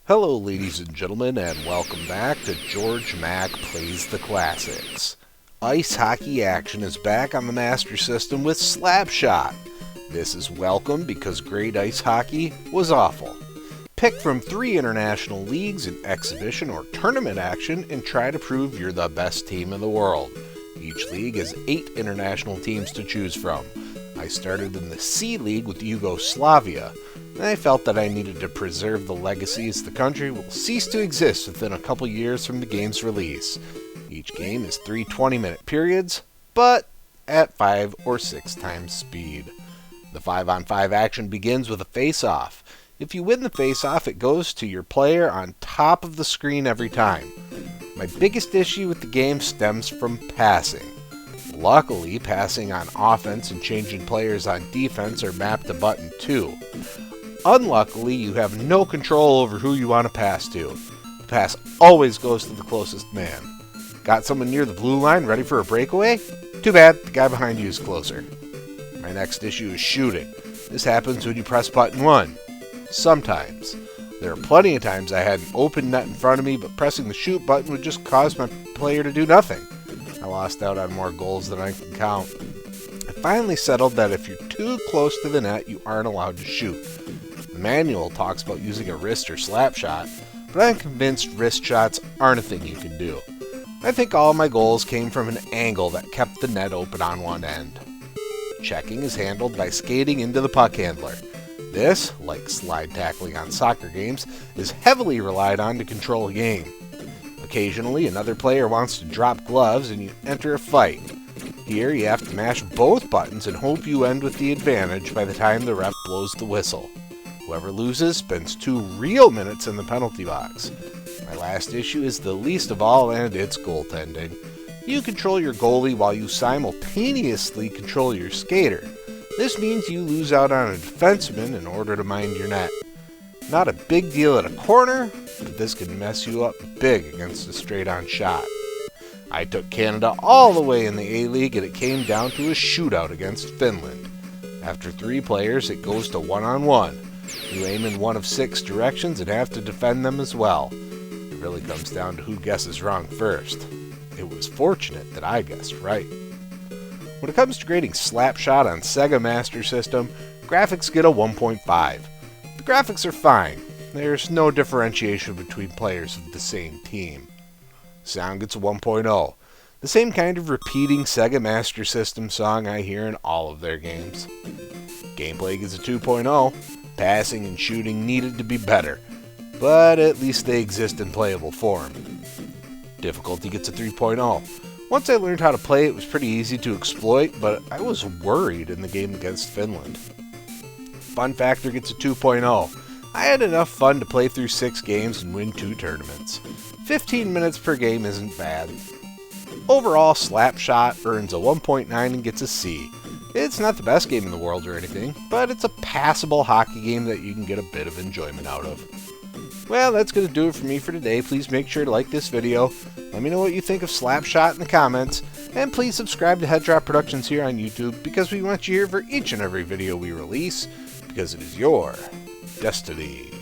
Hello ladies and gentlemen, and welcome back to Georg Mack Plays the Classics. Ice hockey action is back on the Master System with Slapshot. This is welcome because great ice hockey was awful. Pick from 3 international leagues in exhibition or tournament action and try to prove you're the best team in the world. Each league has 8 international teams to choose from. I started in the C League with Yugoslavia, and I felt that I needed to preserve the legacy as the country will cease to exist within a couple years from the game's release. Each game is 3 20-minute periods, but at 5 or 6 times speed. The 5-on-5 action begins with a face-off. If you win the face-off, it goes to your player on top of the screen every time. My biggest issue with the game stems from passing. Luckily, passing on offense and changing players on defense are mapped to button 2. Unluckily, you have no control over who you want to pass to. The pass always goes to the closest man. Got someone near the blue line ready for a breakaway? Too bad, the guy behind you is closer. My next issue is shooting. This happens when you press button 1. Sometimes. There are plenty of times I had an open net in front of me, but pressing the shoot button would just cause my player to do nothing. I lost out on more goals than I can count. I finally settled that if you're too close to the net, you aren't allowed to shoot. The manual talks about using a wrist or slap shot, but I'm convinced wrist shots aren't a thing you can do. I think all of my goals came from an angle that kept the net open on one end. Checking is handled by skating into the puck handler. This, like slide tackling on soccer games, is heavily relied on to control a game. Occasionally, another player wants to drop gloves and you enter a fight. Here, you have to mash both buttons and hope you end with the advantage by the time the ref blows the whistle. Whoever loses spends 2 real minutes in the penalty box. My last issue is the least of all, and it's goaltending. You control your goalie while you simultaneously control your skater. This means you lose out on a defenseman in order to mind your net. Not a big deal at a corner, but this can mess you up big against a straight-on shot. I took Canada all the way in the A-League and it came down to a shootout against Finland. After 3 players, it goes to 1-on-1. You aim in one of 6 directions and have to defend them as well. It really comes down to who guesses wrong first. It was fortunate that I guessed right. When it comes to grading Slapshot on Sega Master System, graphics get a 1.5. The graphics are fine. There's no differentiation between players of the same team. Sound gets a 1.0. The same kind of repeating Sega Master System song I hear in all of their games. Gameplay gets a 2.0. Passing and shooting needed to be better, but at least they exist in playable form. Difficulty gets a 3.0. Once I learned how to play, it was pretty easy to exploit, but I was worried in the game against Finland. Fun factor gets a 2.0. I had enough fun to play through 6 games and win 2 tournaments. 15 minutes per game isn't bad. Overall, Slapshot earns a 1.9 and gets a C. It's not the best game in the world or anything, but it's a passable hockey game that you can get a bit of enjoyment out of. Well, that's going to do it for me for today. Please make sure to like this video. Let me know what you think of Slapshot in the comments. And please subscribe to Headdrop Productions here on YouTube because we want you here for each and every video we release, because it is your destiny.